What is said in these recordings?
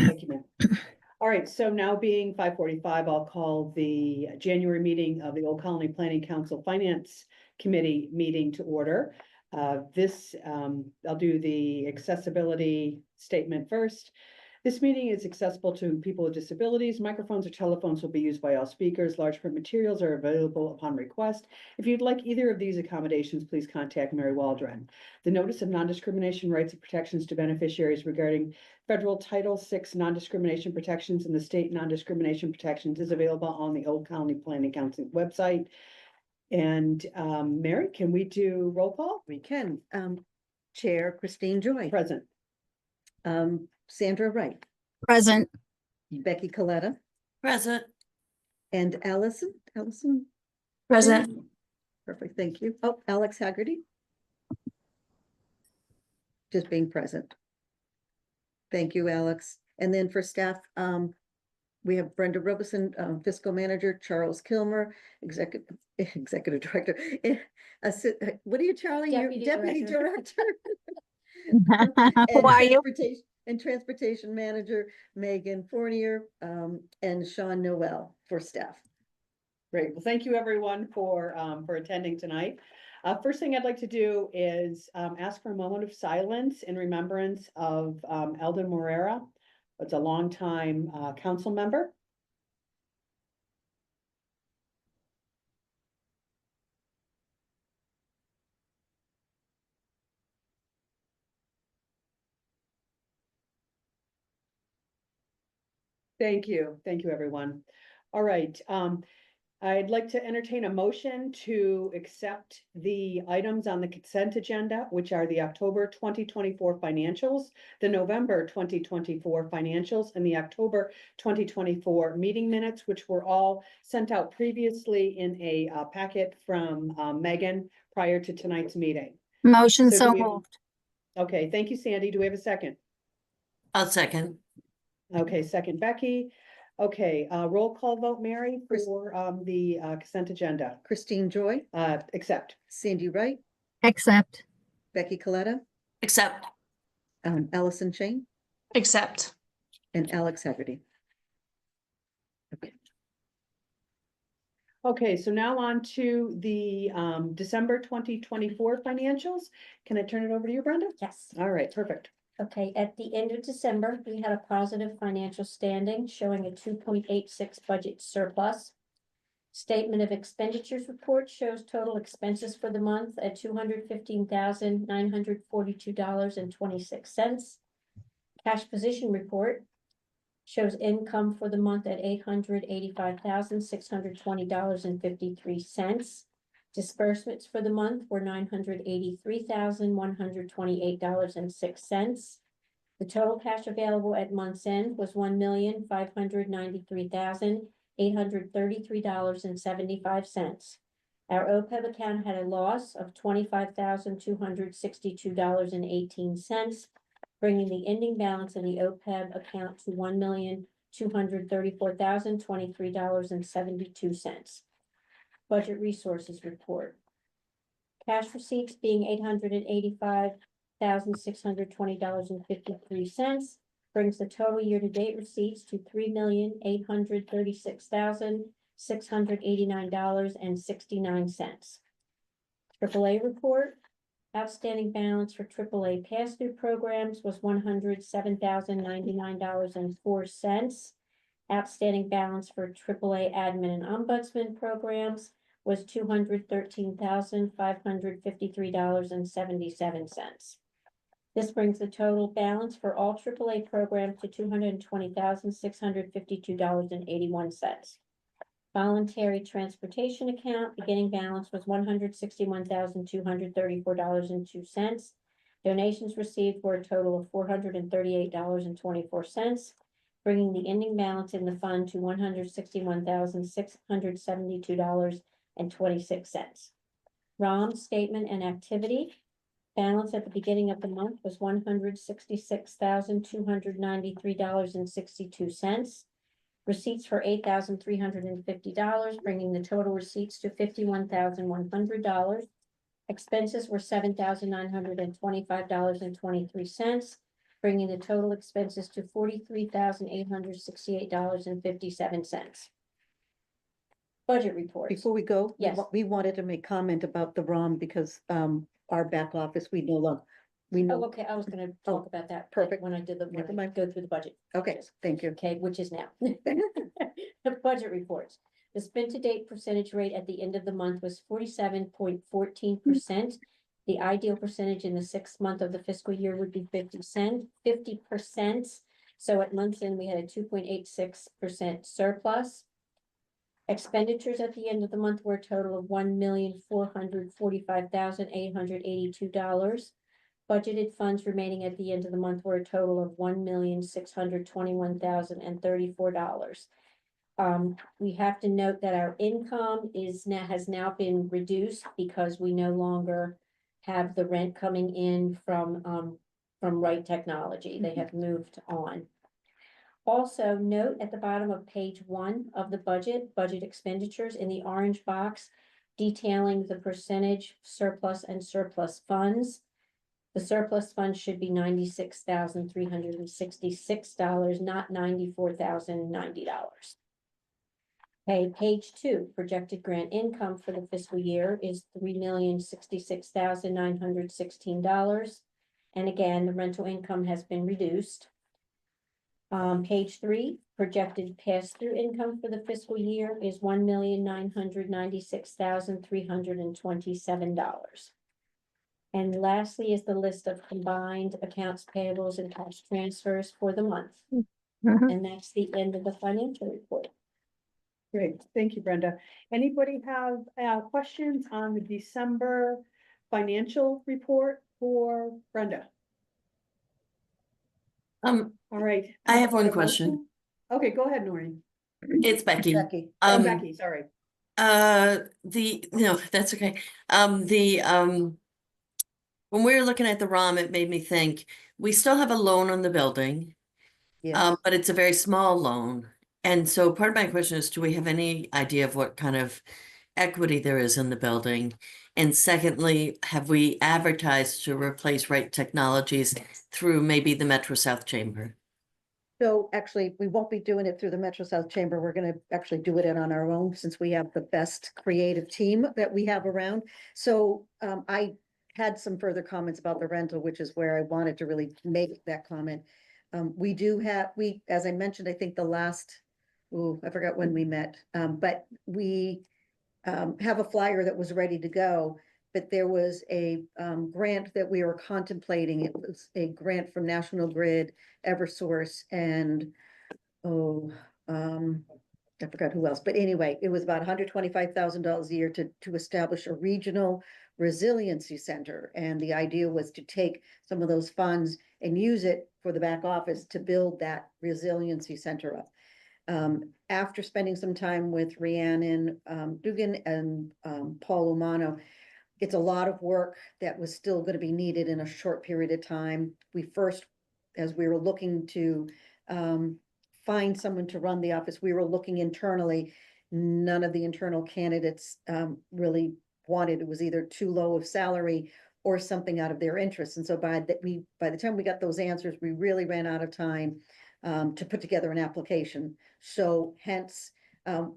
Thank you, ma'am. All right, so now being 5:45, I'll call the January meeting of the Old Colony Planning Council Finance Committee meeting to order. I'll do the accessibility statement first. This meeting is accessible to people with disabilities. Microphones or telephones will be used by all speakers. Large print materials are available upon request. If you'd like either of these accommodations, please contact Mary Waldron. The Notice of Non-Discrimination Rights and Protections to Beneficiaries regarding Federal Title VI non-discrimination protections and the state non-discrimination protections is available on the Old Colony Planning Council website. And Mary, can we do roll call? We can. Chair Christine Joy. Present. Sandra Wright. Present. Becky Coletta. Present. And Allison. Present. Perfect, thank you. Oh, Alex Haggerty. Just being present. Thank you, Alex. And then for staff, we have Brenda Robeson, fiscal manager, Charles Kilmer, executive director. What are you, Charlie? Deputy director. Who are you? Transportation manager, Megan Fournier, and Sean Noel for staff. Great. Well, thank you everyone for attending tonight. First thing I'd like to do is ask for a moment of silence in remembrance of Eldon Morera. It's a longtime council member. Thank you. Thank you, everyone. All right. I'd like to entertain a motion to accept the items on the consent agenda, which are the October 2024 financials, the November 2024 financials, and the October 2024 meeting minutes, which were all sent out previously in a packet from Megan prior to tonight's meeting. Motion so moved. Okay, thank you, Sandy. Do we have a second? I'll second. Okay, second, Becky. Okay, roll call vote, Mary, for the consent agenda. Christine Joy. Accept. Sandy Wright. Accept. Becky Coletta. Accept. Allison Chain. Accept. And Alex Haggerty. Okay. Okay, so now on to the December 2024 financials. Can I turn it over to you, Brenda? Yes. All right, perfect. Okay, at the end of December, we had a positive financial standing showing a 2.86 budget surplus. Statement of expenditures report shows total expenses for the month at $215,942.26. Cash position report shows income for the month at $885,620.53. Disbursements for the month were $983,128.06. The total cash available at month's end was $1,593,833.75. Our OPEB account had a loss of $25,262.18, bringing the ending balance in the OPEB account to $1,234,023.72. Budget resources report. Cash receipts being $885,620.53 brings the total year-to-date receipts to $3,836,689.69. AAA report. Outstanding balance for AAA pass-through programs was $107,099.04. Outstanding balance for AAA admin and ombudsman programs was $213,553.77. This brings the total balance for all AAA programs to $220,652.81. Voluntary transportation account beginning balance was $161,234.02. Donations received were a total of $438.24, bringing the ending balance in the fund to $161,672.26. ROM statement and activity. Balance at the beginning of the month was $166,293.62. Receipts for $8,350, bringing the total receipts to $51,100. Expenses were $7,925.23, bringing the total expenses to $43,868.57. Budget reports. Before we go, Yes. we wanted to make comment about the ROM because our back office, we no longer, we Oh, know, okay, I was gonna Oh, talk about that. perfect. When I did Never when I mind. go through the budget. okay, thank you. Okay, which is now. The budget reports. The spend to date percentage rate at the end of the month was 47.14%. The ideal percentage in the 6th month of the fiscal year would be 50%. So at month's end, we had a 2.86% surplus. Expenditures at the end of the month were a total of $1,445,882. Budgeted funds remaining at the end of the month were a total of $1,621,034. We have to note that our income has now been reduced because we no longer have the rent coming in from Right Technology. They have moved on. Also, note at the bottom of page 1 of the budget expenditures in the orange box detailing the percentage surplus and surplus funds. The surplus funds should be $96,366, not $94,090. Okay, page 2, projected grant income for the fiscal year is $3,066,916. And again, the rental income has been reduced. Page 3, projected pass-through income for the fiscal year is $1,996,327. And lastly is the list of combined accounts payables and cash transfers for the month. Mhm. And that's the end of the financial report. Great, thank you, Brenda. Anybody have questions on the December financial report for Brenda? All right. I have one A question. motion? Okay, go ahead, Noreen. It's Becky. Becky, Oh, Becky, sorry. No, that's okay. When we were looking at the ROM, it made me think, we still have a loan on the building, yes, but it's a very small loan. And so part of my question is, do we have any idea of what kind of equity there is in the building? And secondly, have we advertised to replace Right Technologies through maybe the Metro South Chamber? so actually, we won't be doing it through the Metro South Chamber. We're gonna actually do it on our own since we have the best creative team that we have around. So I had some further comments about the rental, which is where I wanted to really make that comment. We do have, as I mentioned, I think the last, I forgot when we met, but we have a flyer that was ready to go, but there was a grant that we were contemplating. It was a grant from National Grid, Eversource, and I forgot who else, but anyway, it was about $125,000 a year to establish a regional resiliency center. And the idea was to take some of those funds and use it for the back office to build that resiliency center up. After spending some time with Rhiannon Dugan and Paul Umano, it's a lot of work that was still going to be needed in a short period of time. We first, as we were looking to find someone to run the office, we were looking internally. None of the internal candidates really wanted, it was either too low of salary or something out of their interest. And so by the time we got those answers, we really ran out of time to put together an application. So hence,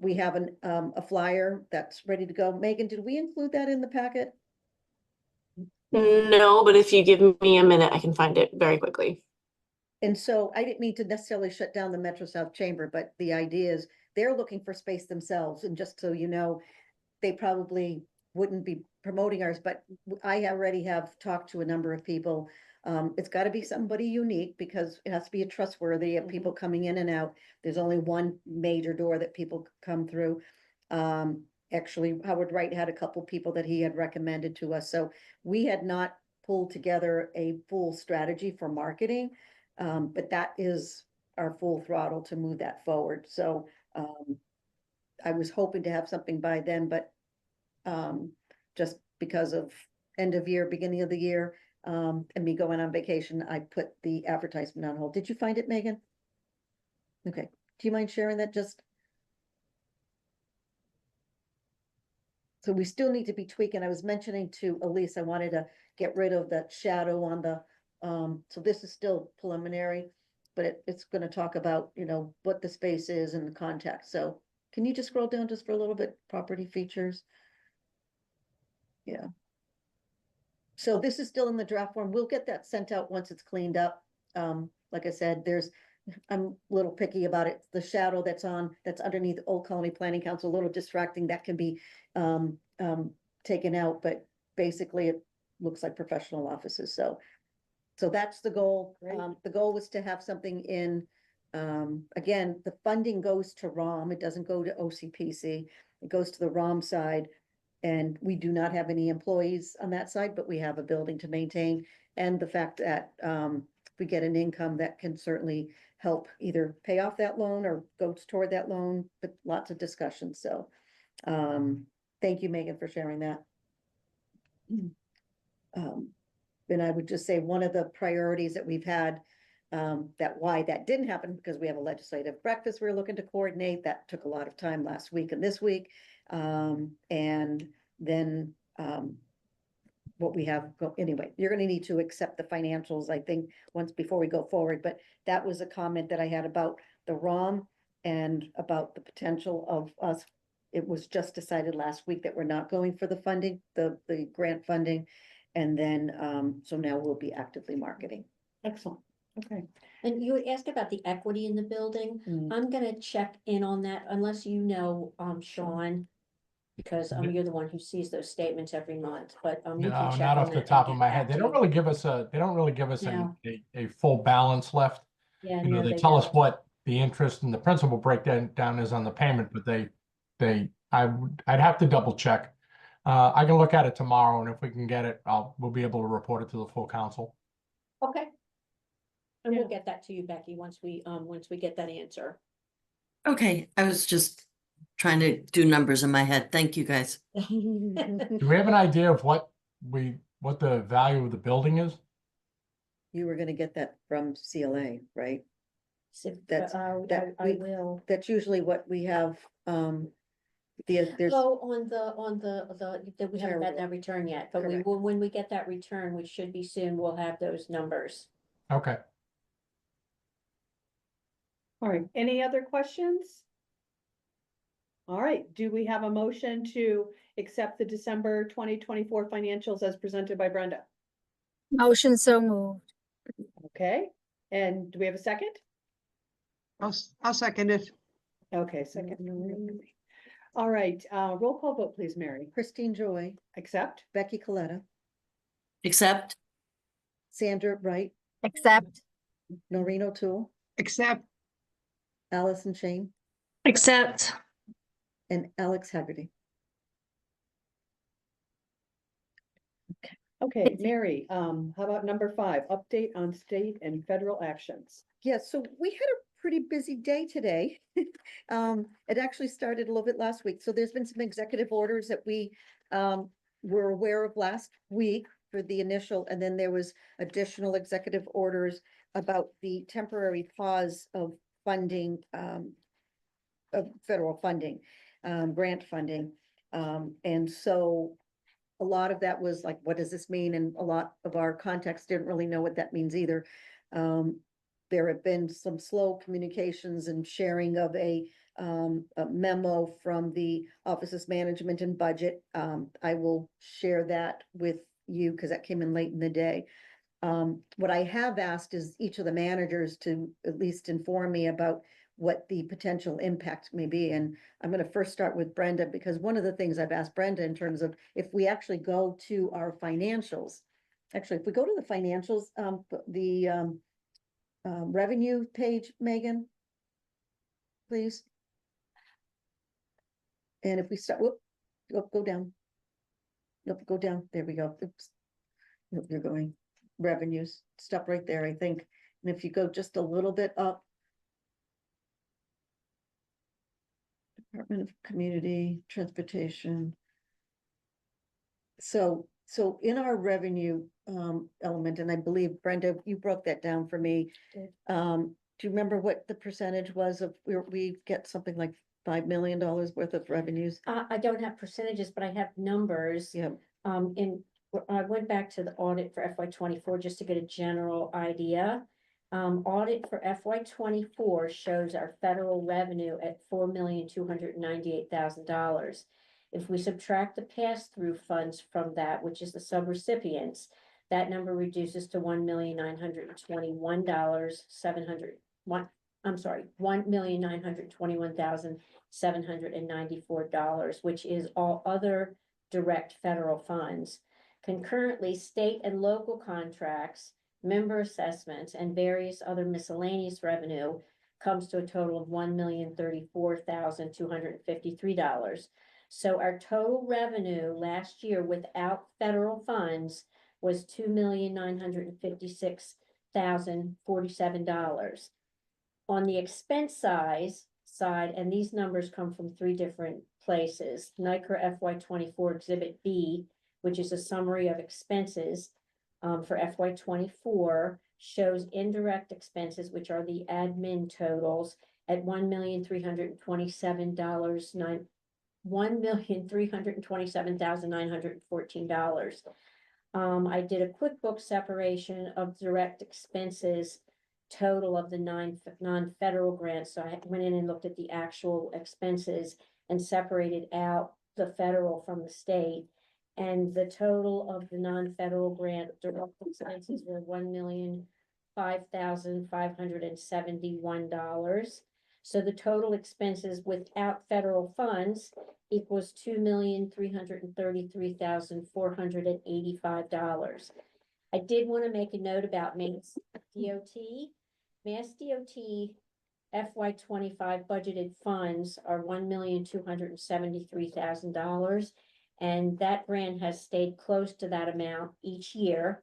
we have a flyer that's ready to go. Megan, did we include that in the packet? No, but if you give me a minute, I can find it very quickly. And so I didn't mean to necessarily shut down the Metro South Chamber, but the idea is they're looking for space themselves. And just so you know, they probably wouldn't be promoting ours, but I already have talked to a number of people. It's got to be somebody unique because it has to be a trustworthy of people coming in and out. There's only one major door that people come through. Actually, Howard Wright had a couple people that he had recommended to us. So we had not pulled together a full strategy for marketing. But that is our full throttle to move that forward. So I was hoping to have something by then, but just because of end of year, beginning of the year, and me going on vacation, I put the advertisement on hold. Did you find it, Megan? Okay. Do you mind sharing that just? So we still need to be tweaking. I was mentioning to Elise, I wanted to get rid of that shadow on the So this is still preliminary, but it's gonna talk about, what the space is and the context. So can you just scroll down just for a little bit, property features? Yeah. So this is still in the draft form. We'll get that sent out once it's cleaned up. Like I said, I'm a little picky about it. The shadow that's underneath Old Colony Planning Council, a little distracting, that can be taken out, but basically it looks like professional offices. So that's the goal. Great. The goal was to have something in, again, the funding goes to ROM. It doesn't go to OCPC. It goes to the ROM side. And we do not have any employees on that side, but we have a building to maintain. And the fact that we get an income that can certainly help either pay off that loan or goes toward that loan, but lots of discussion. So thank you, Megan, for sharing that. And I would just say one of the priorities that we've had, why that didn't happen, because we have a legislative breakfast we're looking to coordinate. That took a lot of time last week and this week. And then what we have, anyway, you're gonna need to accept the financials, I think, once before we go forward, but that was a comment that I had about the ROM and about the potential of us. It was just decided last week that we're not going for the funding, the grant funding. And then, so now we'll be actively marketing. Excellent, okay. And you had asked about the equity in the building. Mm. I'm gonna check in on that unless you know, Sean. Because you're the one who sees those statements every month, but we No, can check not on off the that and top of get my back head. They to don't you. really give us No. a full balance left. Yeah, You know, no, they tell us don't. what the interest and the principal breakdown is on the payment, but I'd have to double check. I can look at it tomorrow, and if we can get it, we'll be able to report it to the full council. Okay. And we'll Yeah. get that to you, Becky, once we get that answer. Okay, I was just trying to do numbers in my head. Thank you, guys. Do we have an idea of what the value of the building is? You were gonna get that from CLA, right? So, That's- I we- will. That's usually what we have, there's, Oh, on the, that we haven't gotten that return yet, but Correct. when we get that return, which should be soon, we'll have those numbers. Okay. All right, any other questions? All right, do we have a motion to accept the December 2024 financials as presented by Brenda? Motion so moved. Okay, and do we have a second? I'll second it. Okay, second. All right, roll call vote, please, Mary. Christine Joy, Accept? Becky Coletta, Except, Sandra Wright, Accept. Noreen O'Toole, Except, Allison Shane, Accept. and Alex Haggerty. Okay, Mary, how about number 5, update on state and federal actions? Yeah, so we had a pretty busy day today. It actually started a little bit last week. So there's been some executive orders that we were aware of last week for the initial, and then there was additional executive orders about the temporary pause of funding, of federal funding, grant funding. And so a lot of that was like, what does this mean? And a lot of our contacts didn't really know what that means either. There have been some slow communications and sharing of a memo from the Office's Management and Budget. I will share that with you because that came in late in the day. What I have asked is each of the managers to at least inform me about what the potential impact may be. And I'm going to first start with Brenda, because one of the things I've asked Brenda in terms of if we actually go to our financials, actually, if we go to the financials, revenue page, Megan, please. And if we start, go down. Nope, go down. There we go. Oops. Nope, you're going revenues. Stop right there, I think. And if you go just a little bit up. Department of Community Transportation. So in our revenue element, and I believe Brenda, you broke that down for me. Did. Do you remember what the percentage was of, we get something like $5 million worth of revenues? I don't have percentages, but I have numbers. Yeah. In I went back to the audit for FY twenty-four just to get a general idea. Audit for FY twenty-four shows our federal revenue at $4,298,000. If we subtract the pass-through funds from that, which is the subrecipients, that number reduces to $1,921,794, which is all other direct federal funds. Concurrently, state and local contracts, member assessments, and various other miscellaneous revenue comes to a total of $1,034,253. So our total revenue last year without federal funds was $2,956,047. On the expense side, and these numbers come from three different places, NICRA FY twenty-four Exhibit B, which is a summary of expenses for FY twenty-four, shows indirect expenses, which are the admin totals, at $1,327,914. I did a QuickBooks separation of direct expenses total of the non-federal grants. So I went in and looked at the actual expenses and separated out the federal from the state. And the total of the non-federal grant direct expenses were $1,005,571. So the total expenses without federal funds equals $2,333,485. I did want to make a note about Mass DOT. Mass DOT FY twenty-five budgeted funds are $1,273,000. And that grant has stayed close to that amount each year.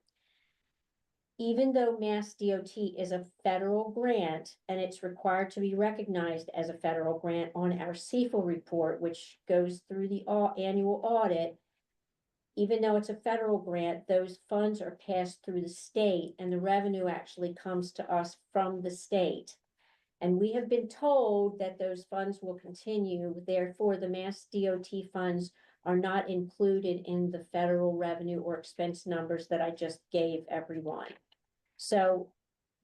Even though Mass DOT is a federal grant and it's required to be recognized as a federal grant on our CFO report, which goes through the annual audit, even though it's a federal grant, those funds are passed through the state and the revenue actually comes to us from the state. And we have been told that those funds will continue, therefore the Mass DOT funds are not included in the federal revenue or expense numbers that I just gave everyone. So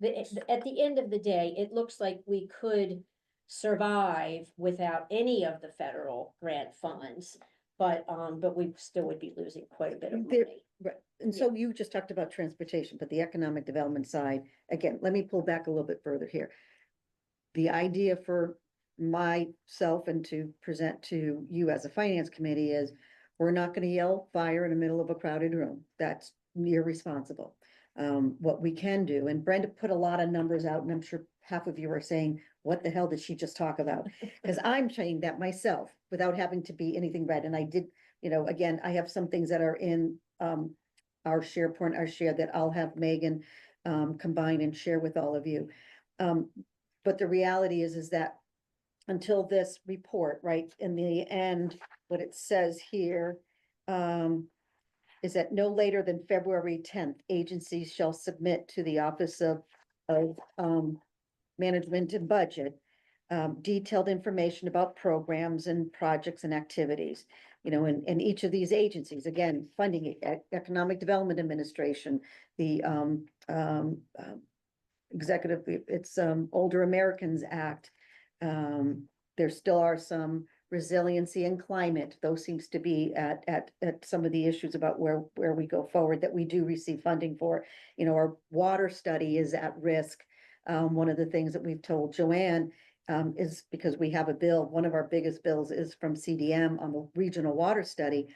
at the end of the day, it looks like we could survive without any of the federal grant funds, but we still would be losing quite a bit of There- money. Right, and so you just talked about transportation, but the economic development side, again, let me pull back a little bit further here. The idea for myself and to present to you as a finance committee is, we're not gonna yell fire in the middle of a crowded room. That's irresponsible. What we can do, and Brenda put a lot of numbers out, and I'm sure half of you are saying, what the hell did she just talk about? Because I'm saying that myself without having to be anything read. And I did, again, I have some things that are in our SharePoint, our share that I'll have Megan combine and share with all of you. But the reality is that until this report, right, in the end, what it says here is that no later than February 10th, agencies shall submit to the Office of Management and Budget detailed information about programs and projects and activities. In each of these agencies, again, funding, Economic Development Administration, the executive, it's Older Americans Act. There still are some resiliency and climate. Those seems to be at some of the issues about where we go forward that we do receive funding for. Our water study is at risk. One of the things that we've told Joanne is because we have a bill, one of our biggest bills is from CDM on the regional water study,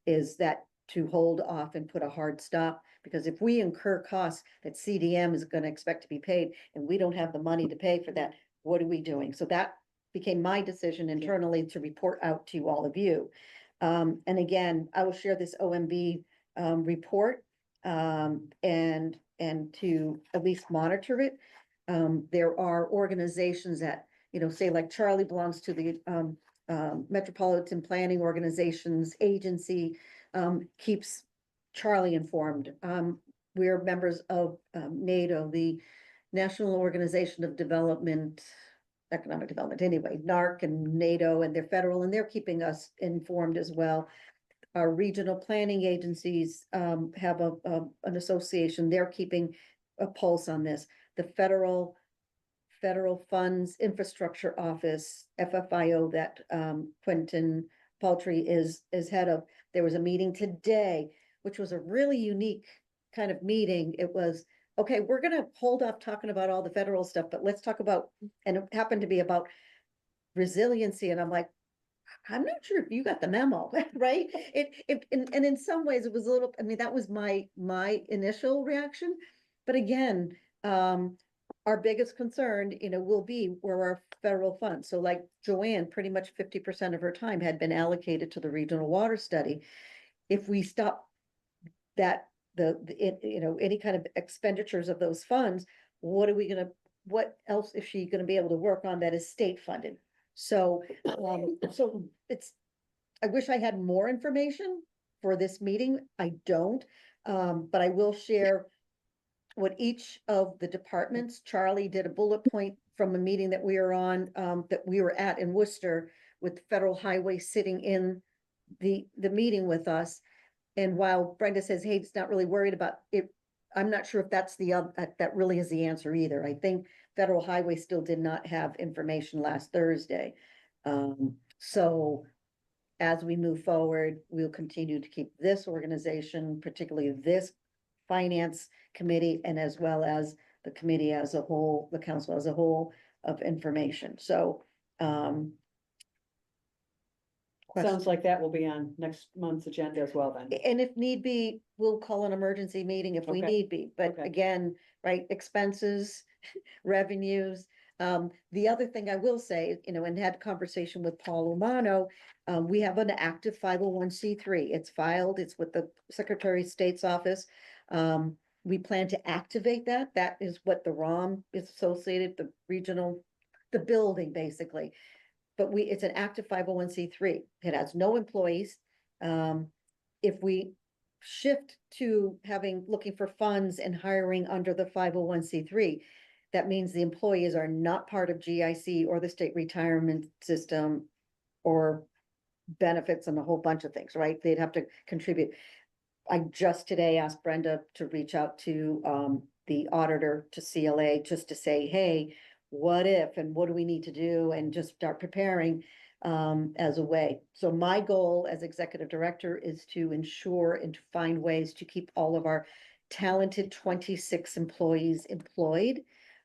is that to hold off and put a hard stop, because if we incur costs that CDM is going to expect to be paid and we don't have the money to pay for that, what are we doing? So that became my decision internally to report out to all of you. And again, I will share this OMB report and to at least monitor it. There are organizations that, say like Charlie belongs to the Metropolitan Planning Organizations Agency, keeps Charlie informed. We're members of NATO, the National Organization of Economic Development, anyway, NARC and NATO, and they're federal, and they're keeping us informed as well. our regional planning agencies, have an association, they're keeping a pulse on this. The Federal Funds Infrastructure Office, FFIO, that, Quentin Paltry is head of. There was a meeting today, which was a really unique kind of meeting. It was, okay, we're gonna hold off talking about all the federal stuff, but let's talk about, and it happened to be about resiliency, and I'm like, I'm not sure if you got the memo, right? And in some ways it was a little, I mean, that was my initial reaction. But again, our biggest concern, will be where our federal funds. So like Joanne, pretty much 50% of her time had been allocated to the regional water study. If we stop that, any kind of expenditures of those funds, what else is she gonna be able to work on that is state funded? So I wish I had more information for this meeting. I don't, but I will share what each of the departments. Charlie did a bullet point from a meeting that we were on, that we were at in Worcester, with Federal Highway sitting in the meeting with us. And while Brenda says, hey, it's not really worried about it, I'm not sure if that's that really is the answer either. I think Federal Highway still did not have information last Thursday. So as we move forward, we'll continue to keep this organization, particularly this finance committee, and as well as the committee as a whole, the council as a whole, of information. So, Sounds like that will be on next month's agenda as well then. and if need be, we'll call an emergency meeting if we Okay. need be, but Okay. again, right, expenses, revenues. The other thing I will say, and had a conversation with Paul Umano, we have an active 501c3. It's filed, it's with the Secretary of State's office. We plan to activate that. That is what the ROM is associated, the building basically. But it's an active 501c3. It has no employees. If we shift to looking for funds and hiring under the 501c3, that means the employees are not part of GIC or the state retirement system or benefits and a whole bunch of things, right? They'd have to contribute. I just today asked Brenda to reach out to the auditor, to CLA, just to say, hey, what if, and what do we need to do, and just start preparing as a way. So my goal as executive director is to ensure and to find ways to keep all of our talented 26 employees employed.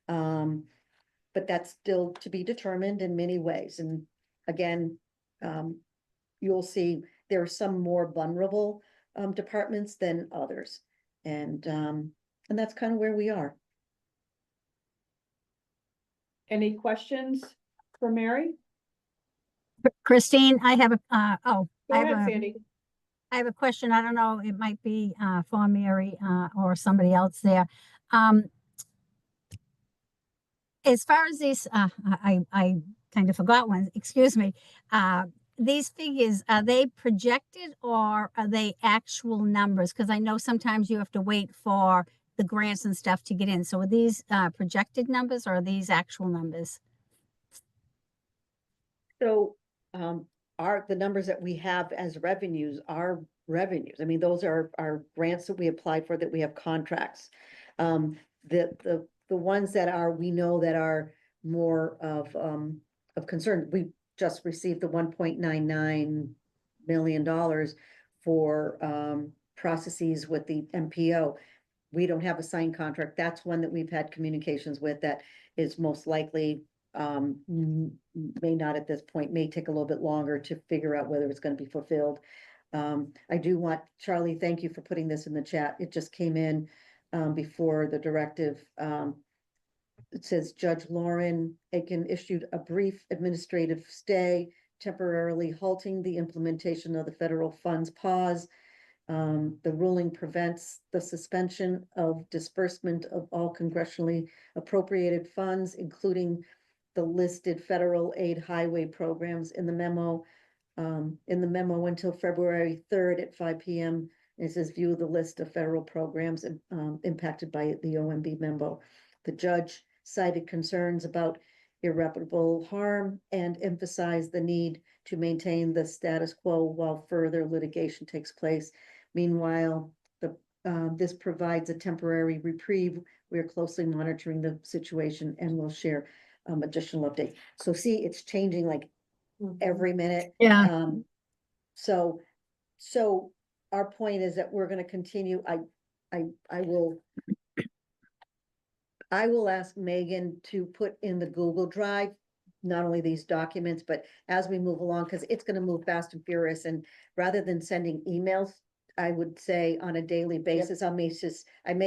But that's still to be determined in many ways. And again, you'll see there are some more vulnerable departments than others. And that's kind of where we are. Any questions for Mary? Christine, I have a, Go I have ahead, a, Sandy. I have a question. I don't know, it might be for Mary or somebody else there. As far as these, I kind of forgot one, excuse me. These figures, are they projected or are they actual numbers? Because I know sometimes you have to wait for the grants and stuff to get in. So are these projected numbers or are these actual numbers? So the numbers that we have as revenues are revenues. I mean, those are grants that we apply for, that we have contracts. The ones that we know that are more of concern, we just received the $1.99 million for processes with the MPO. We don't have a signed contract. That's one that we've had communications with that is most likely may not at this point, may take a little bit longer to figure out whether it's going to be fulfilled. I do want, Charlie, thank you for putting this in the chat. It just came in before the directive. It says Judge Lauren Aiken issued a brief administrative stay, temporarily halting the implementation of the federal funds pause. The ruling prevents the suspension of disbursement of all congressionally appropriated funds, including the listed federal aid highway programs in the memo. Until February 3rd at 5 p.m. It says view the list of federal programs impacted by the OMB memo. The judge cited concerns about irreparable harm and emphasize the need to maintain the status quo while further litigation takes place. Meanwhile, this provides a temporary reprieve. We are closely monitoring the situation and will share additional updates. So see, it's changing like every minute. Yeah. So our point is that we're gonna continue. I will ask Megan to put in the Google Drive, not only these documents, but as we move along, because it's gonna move fast and furious, and rather than sending emails, I would say on a daily basis, I may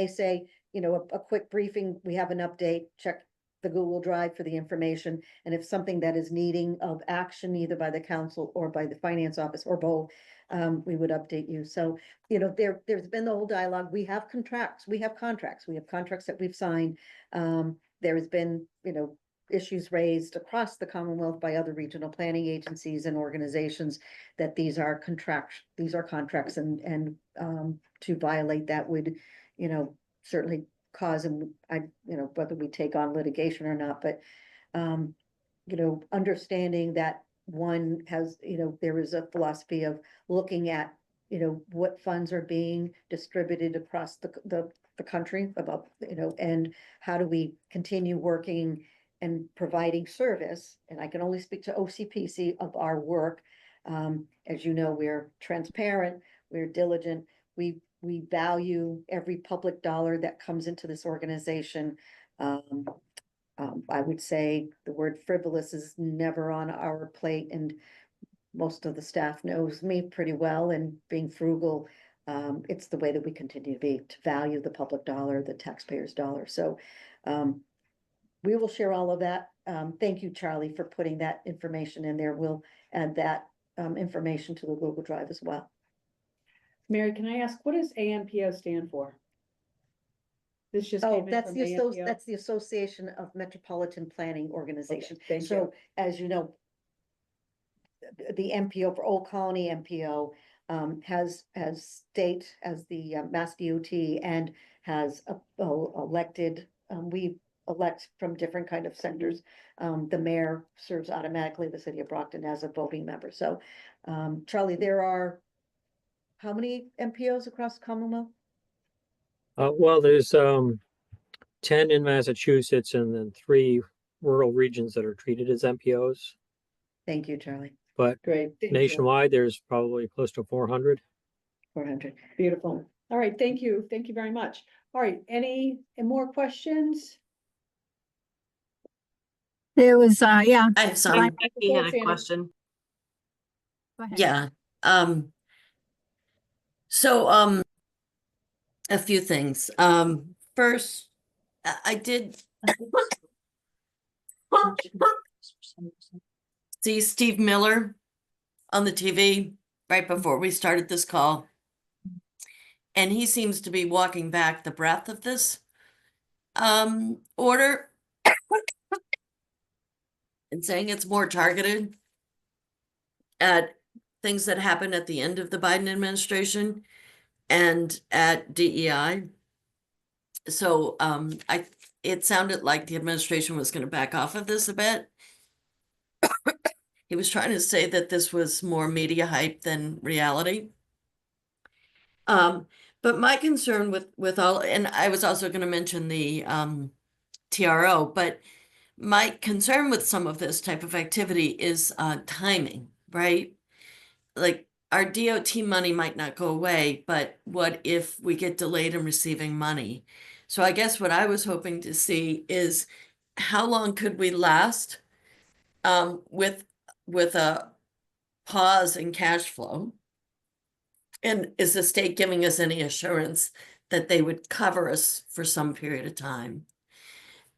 say, a quick briefing, we have an update, check the Google Drive for the information, and if something that is needing of action, either by the council or by the finance office or both, we would update you. So, there's been the whole dialogue. We have contracts that we've signed. There has been, issues raised across the Commonwealth by other regional planning agencies and organizations that these are contracts and to violate that would, certainly cause, and whether we take on litigation or not, but understanding that one has, there is a philosophy of looking at, what funds are being distributed across the country about, and how do we continue working and providing service, and I can only speak to OCPC of our work. As you know, we're transparent, we're diligent, we value every public dollar that comes into this organization. I would say the word frivolous is never on our plate, and most of the staff knows me pretty well, and being frugal, it's the way that we continue to value the public dollar, the taxpayers' dollar. So, we will share all of that. Thank you, Charlie, for putting that information in there. We'll add that information to the Google Drive as well. Mary, can I ask, what does AMPO stand for? This just Oh, came in that's from the AMPO? that's the Association of Metropolitan Planning Organization. Okay, thank you. So, as you know, the MPO for Old Colony MPO has state as the Mass DOT and has elected, we elect from different kind of centers. The mayor serves automatically the city of Brockton as a voting member. So, Charlie, there are how many MPOs across the Commonwealth? Well, there's 10 in Massachusetts and then 3 rural regions that are treated as MPOs. Thank you, Charlie. But Great. Thank you. nationwide, there's probably close to 400. 400. Beautiful. All right, thank you. Thank you very much. All right, any more questions? There was, yeah, I have some. He had a Sandy. question. go ahead. Yeah. So, a few things. First, I did see Steve Miller on the TV right before we started this call. And he seems to be walking back the breadth of this order and saying it's more targeted at things that happened at the end of the Biden administration and at DEI. So it sounded like the administration was going to back off of this a bit. He was trying to say that this was more media hype than reality. But my concern with all, and I was also going to mention the TRO, but my concern with some of this type of activity is timing, right? Like our DOT money might not go away, but what if we get delayed in receiving money? So I guess what I was hoping to see is how long could we last with a pause in cash flow? And is the state giving us any assurance that they would cover us for some period of time?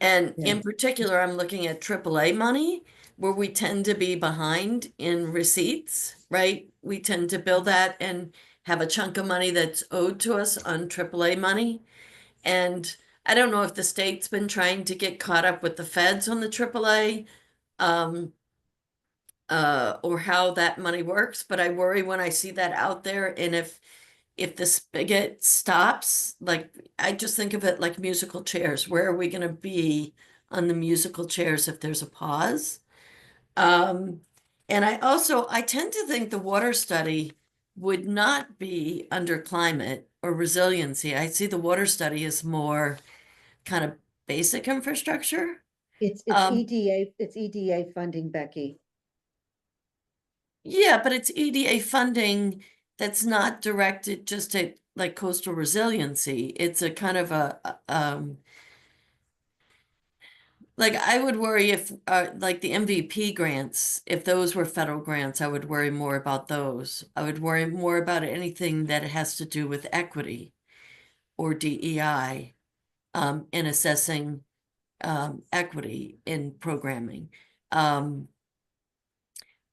And in particular, I'm looking at AAA money, where we tend to be behind in receipts, right? We tend to bill that and have a chunk of money that's owed to us on AAA money. And I don't know if the state's been trying to get caught up with the feds on the AAA, or how that money works, but I worry when I see that out there. And if the spigot stops, like I just think of it like musical chairs. Where are we going to be on the musical chairs if there's a pause. And I tend to think the water study would not be under climate or resiliency. I see the water study as more kind of basic infrastructure. It's Um, it's EDA funding, Becky. Yeah, but it's EDA funding that's not directed just at like coastal resiliency. It's a kind of like I would worry if like the MVP grants, if those were federal grants, I would worry more about those. I would worry more about anything that has to do with equity or DEI in assessing equity in programming.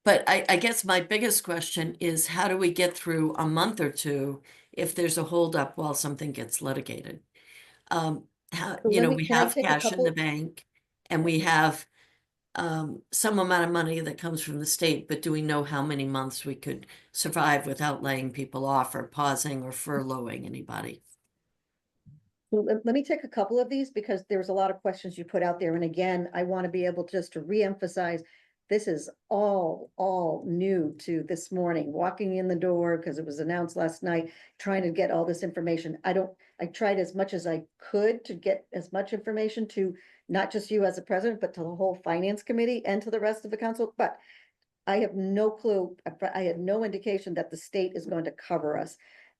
But I guess my biggest question is how do we get through a month or two if there's a holdup while something gets litigated? How, So you know, let me, we can I have take a cash in the couple? bank and we have some amount of money that comes from the state, but do we know how many months we could survive without laying people off or pausing or furloughing anybody? Well, let me take a couple of these because there's a lot of questions you put out there. And again, I want to be able just to reemphasize, this is all new to this morning, walking in the door because it was announced last night, trying to get all this information. I tried as much as I could to get as much information to not just you as a president, but to the whole finance committee and to the rest of the council. But I have no clue. I had no indication that the state is going to cover us.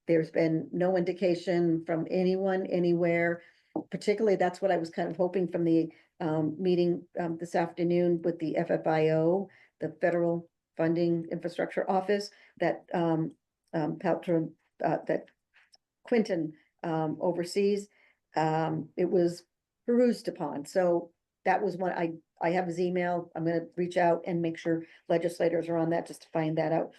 There's been no indication from anyone, anywhere. Particularly, that's what I was kind of hoping from the meeting this afternoon with the FFIO, the Federal Funding Infrastructure Office, that that Quinton oversees. It was perused upon. So that was one I have his email. I'm gonna reach out and make sure legislators are on that just to find that out.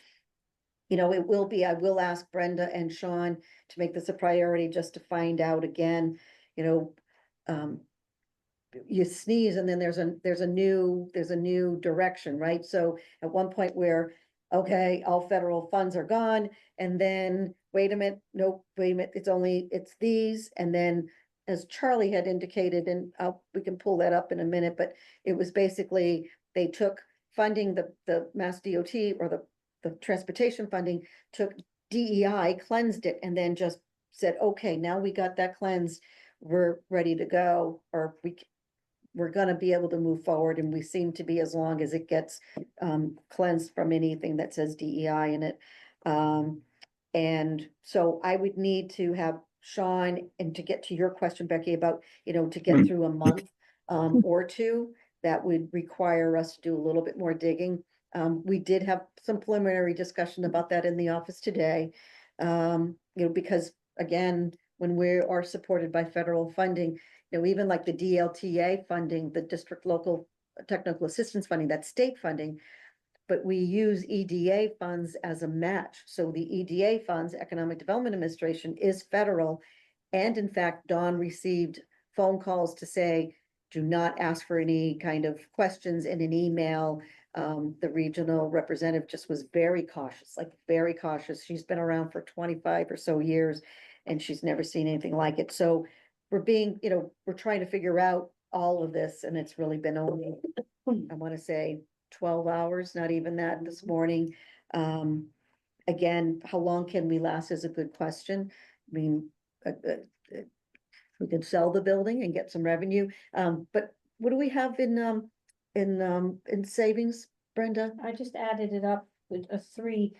You know, I will ask Brenda and Sean to make this a priority just to find out again, you know, you sneeze and then there's a new direction, right? So at one point where, okay, all federal funds are gone, and then, wait a minute, nope, wait a minute, it's these, and then as Charlie had indicated, and we can pull that up in a minute, but it was basically, they took funding, the Mass DOT or the transportation funding, took DEI, cleansed it, and then just said, okay, now we got that cleansed, we're ready to go, or we're gonna be able to move forward, and we seem to be, as long as it gets cleansed from anything that says DEI in it. And so I would need to have Sean, and to get to your question, Becky, about, you know, to get through a month or two, that would require us to do a little bit more digging. We did have some preliminary discussion about that in the office today. You know, because again, when we are supported by federal funding, you know, even like the DLTA funding, the district local technical assistance funding, that's state funding, but we use EDA funds as a match. So the EDA funds, Economic Development Administration, is federal. And in fact, Dawn received phone calls to say, do not ask for any kind of questions in an email. The regional representative just was very cautious, like very cautious. She's been around for 25 or so years and she's never seen anything like it. So we're being, you know, we're trying to figure out all of this, and it's really been only, I want to say 12 hours, not even that, this morning. Again, how long can we last is a good question. I mean, we could sell the building and get some revenue. But what do we have in savings, Brenda? I just added it up with a 3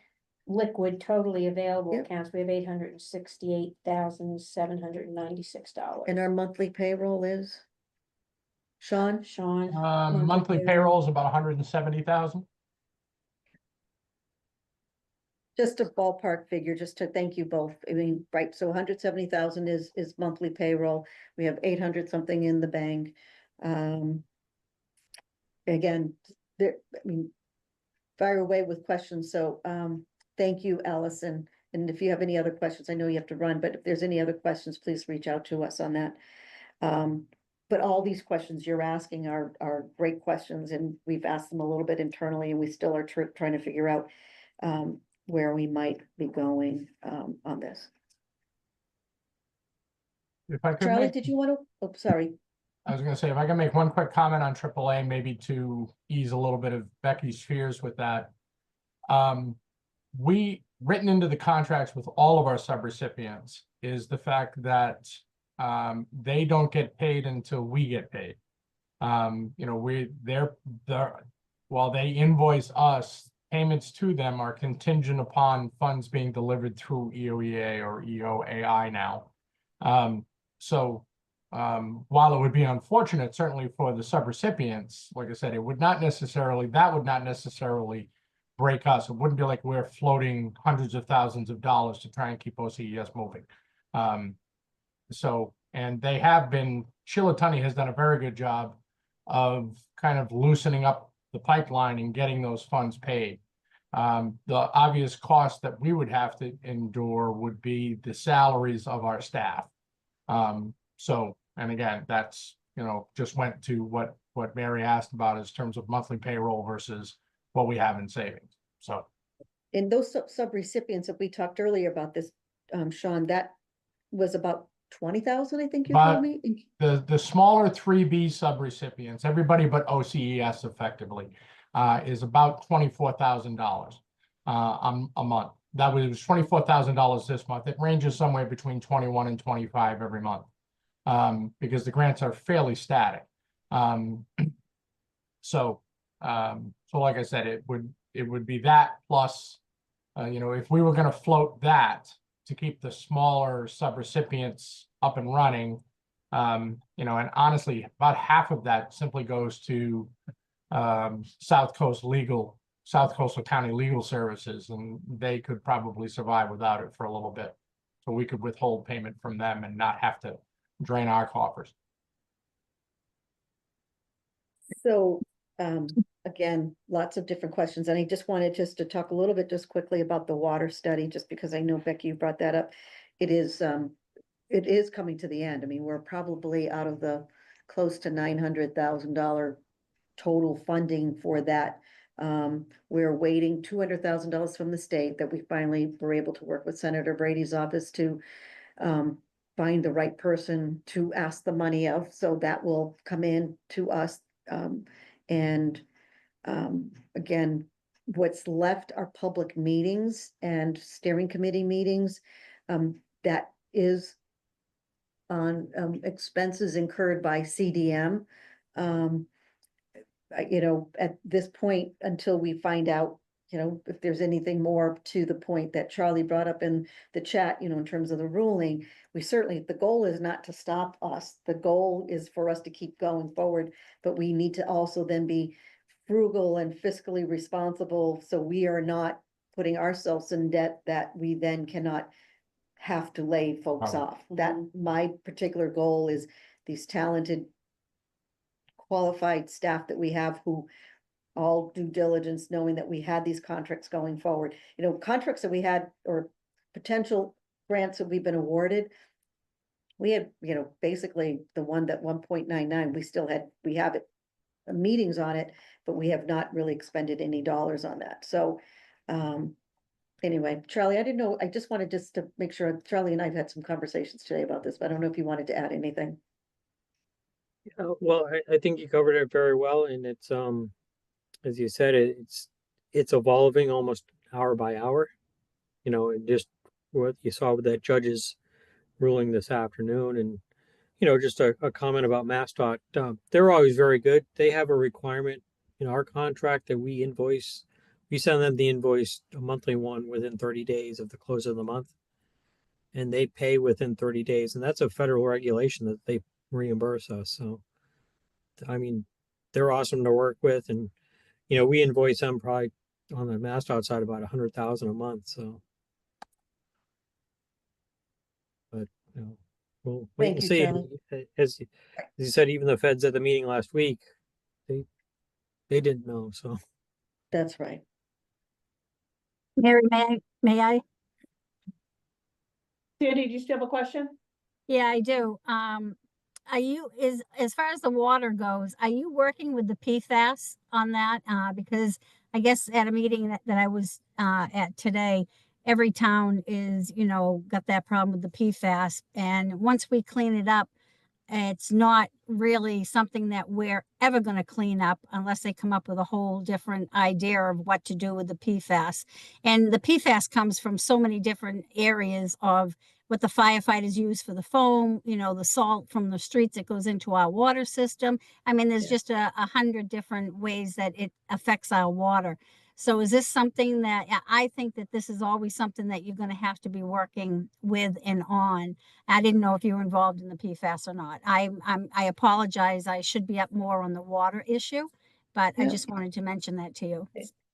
liquid totally available Yep. accounts. We have $868,796. And our monthly payroll is? Sean? Sean. Monthly payroll is about 170,000. Just a ballpark figure, just to thank you both. I mean, right, so 170,000 is monthly payroll. We have 800 something in the bank. Again, there, I mean, fire away with questions. So thank you, Allison. And if you have any other questions, I know you have to run, but if there's any other questions, please reach out to us on that. But all these questions you're asking are great questions, and we've asked them a little bit internally, and we still are trying to figure out where we might be going on this. If I could Charlie, make, did you want to, oh, sorry. I was gonna say, if I can make one quick comment on AAA, maybe to ease a little bit of Becky's fears with that. Written into the contracts with all of our subrecipients is the fact that they don't get paid until we get paid. You know, while they invoice us, payments to them are contingent upon funds being delivered through EOEA or EOAI now. While it would be unfortunate, certainly for the subrecipients, like I said, that would not necessarily break us. It wouldn't be like we're floating hundreds of thousands of dollars to try and keep OCES moving. And they have been, Sheila Tunney has done a very good job of kind of loosening up the pipeline and getting those funds paid. The obvious cost that we would have to endure would be the salaries of our staff. And again, that's, you know, just went to what Mary asked about in terms of monthly payroll versus what we have in savings. So. In those subrecipients that we talked earlier about this, Sean, that was about 20,000, I think you told me. The smaller 3B subrecipients, everybody but OCES effectively, is about $24,000 a month. That was $24,000 this month. It ranges somewhere between 21 and 25 every month. Because the grants are fairly static. So like I said, it would be that plus, you know, if we were going to float that to keep the smaller subrecipients up and running, you know, and honestly, about half of that simply goes to South Coastal County Legal Services, and they could probably survive without it for a little bit. So we could withhold payment from them and not have to drain our coffers. So, again, lots of different questions, and I just wanted to talk a little bit just quickly about the water study, just because I know, Becky, you brought that up. It is coming to the end. I mean, we're probably out of the close to $900,000 total funding for that. We're waiting $200,000 from the state that we finally were able to work with Senator Brady's office to find the right person to ask the money of, so that will come in to us. Again, what's left are public meetings and steering committee meetings. That is on expenses incurred by CDM. You know, at this point, until we find out, you know, if there's anything more to the point that Charlie brought up in the chat, you know, in terms of the ruling, we certainly, the goal is not to stop us. The goal is for us to keep going forward, but we need to also then be frugal and fiscally responsible, so we are not putting ourselves in debt that we then cannot have to lay folks off. That my particular goal is these talented, qualified staff that we have who all due diligence, knowing that we had these contracts going forward. You know, contracts that we had or potential grants that we've been awarded. We had, you know, basically the one that 1.99, we have it meetings on it, but we have not really expended any dollars on that. So anyway, Charlie, I didn't know, I just wanted to make sure, Charlie and I've had some conversations today about this, but I don't know if you wanted to add anything. Well, I think you covered it very well, and it's as you said, it's evolving almost hour by hour. You know, and just what you saw with that judge's ruling this afternoon, and you know, just a comment about MassDOT. They're always very good. They have a requirement in our contract that we invoice. We send them the invoice, a monthly one, within 30 days of the close of the month, and they pay within 30 days, and that's a federal regulation that they reimburse us. So, I mean, they're awesome to work with, and you know, we invoice them probably on the MassDOT side about 100,000 a month. So, but you know, we'll wait and see. As you said, even the feds at the meeting last week, they didn't know. So that's right. Mary, may I? Sandy, do you still have a question? Yeah, I do. Are you, as far as the water goes, are you working with the PFAS on that? Because I guess at a meeting that I was at today, every town is, you know, got that problem with the PFAS. And once we clean it up, it's not really something that we're ever going to clean up unless they come up with a whole different idea of what to do with the PFAS. And the PFAS comes from so many different areas of what the firefighters use for the foam, you know, the salt from the streets that goes into our water system. I mean, there's Yeah. just a 100 different ways that it affects our water. So is this something that I think that this is always something that you're going to have to be working with and on? I didn't know if you were involved in the PFAS or not. I apologize. I should be up more on the water issue, but I No. just wanted to mention that to you.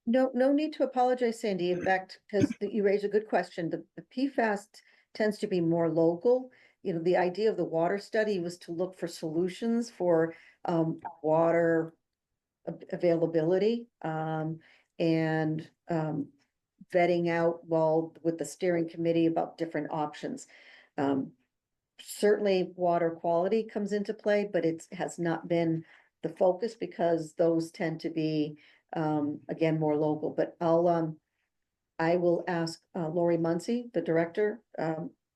No, no need to apologize, Sandy. In fact, because you raise a good question. The PFAS tends to be more local. You know, the idea of the water study was to look for solutions for water availability and vetting out well with the steering committee about different options. Certainly water quality comes into play, but it has not been the focus because those tend to be again more local. But I will ask Lori Muncy, the director,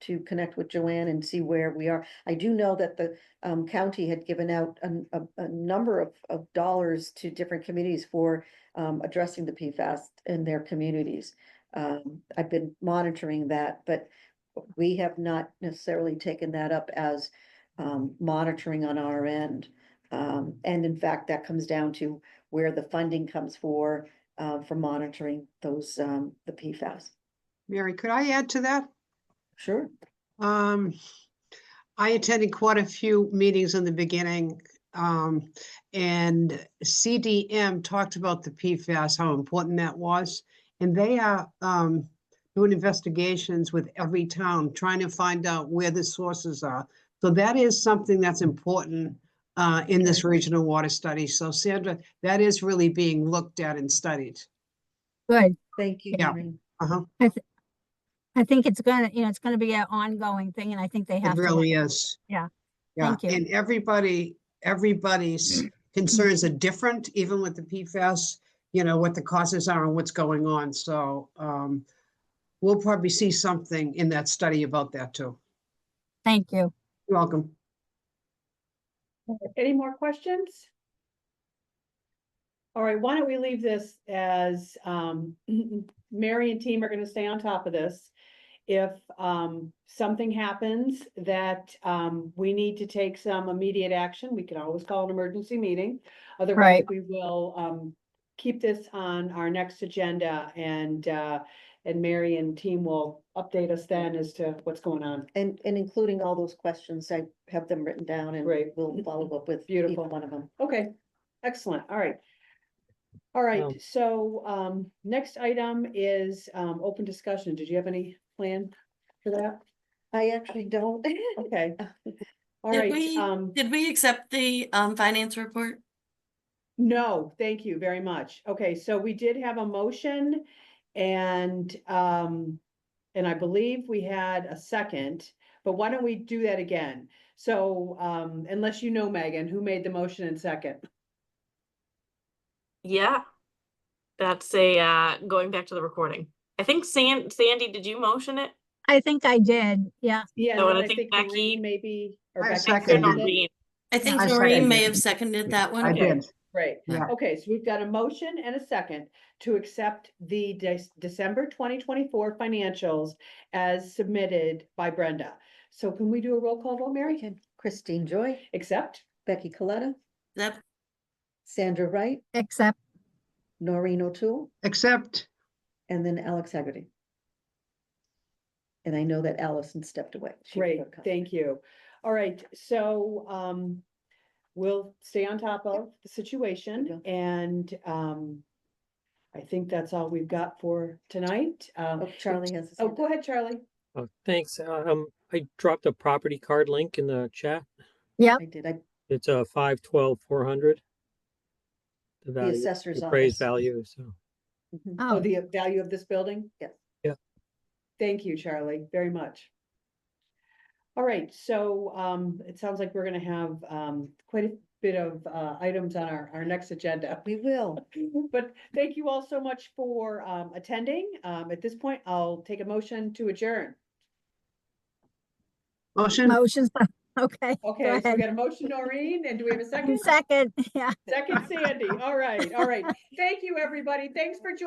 to connect with Joanne and see where we are. I do know that the county had given out a number of dollars to different communities for addressing the PFAS in their communities. I've been monitoring that, but we have not necessarily taken that up as monitoring on our end. And in fact, that comes down to where the funding comes for monitoring those, the PFAS. Mary, could I add to that? Sure. I attended quite a few meetings in the beginning, and CDM talked about the PFAS, how important that was. And they are doing investigations with every town, trying to find out where the sources are. So that is something that's important in this regional water study. So Sandra, that is really being looked at and studied. Good. Thank you, Yeah. Maureen. Uh-huh. I think it's gonna, you know, it's gonna be an ongoing thing, and I think they It have to. really is. Yeah. Yeah, Thank you. and everybody's concerns are different, even with the PFAS, you know, what the causes are and what's going on. So we'll probably see something in that study about that too. Thank you. You're welcome. Any more questions? All right, why don't we leave this as, Mary and team are gonna stay on top of this. If, something happens that, we need to take some immediate action, we can always call an emergency meeting. Otherwise, Right. we will, keep this on our next agenda and Mary and team will update us then as to what's going on. And including all those questions, I have them written down and Great. we'll follow up with each Beautiful. one of them. Okay, excellent, all right. All right, Um, so, next item is, open discussion. Did you have any plan for that? I actually don't. Okay. All Did right, we accept the finance report? no, thank you very much. Okay, so we did have a motion and I believe we had a second, but why don't we do that again? So, unless you know, Megan, who made the motion and second? Yeah. That's going back to the recording. I think Sandy, did you motion it? I think I did. Yeah. Yeah, No, and and then I I think think Maureen Becky- maybe, or I Becky seconded seconded it. Noreen. I think I Noreen seconded may it. have seconded that one. I Okay. did. Great. Yeah. Okay, so we've got a motion and a second to accept the December 2024 financials as submitted by Brenda. So can we do a roll call vote, Mary? Okay. Christine Joy, Accept? Becky Coletta, That, Sandra Wright, Except, Noreen O'Toole, Except, and then Alex Haggerty. And I know that Allison stepped away. She was Great, her cousin. thank you. All right, so we'll stay on top of the situation will. and I think that's all we've got for tonight. Oh, Charlie has. his Oh, hand go up. ahead, Charlie. Thanks. I dropped a property card link in the chat. yep. I did. It's a 512-400. The The value, assessor's the appraised office. value. So Mhm. Oh, Oh, the value of this building? Yes. Yeah. Thank you, Charlie, very much. All right, so it sounds like we're gonna have quite a bit of items on our next agenda. We will. But thank you all so much for attending. At this point, I'll take a motion to adjourn. motion, motions, Okay, go Okay, so we ahead. got a motion, Noreen, and do we have a second? Second, yeah. Second, Sandy. All right, all right. Thank you, everybody. Thanks for joining.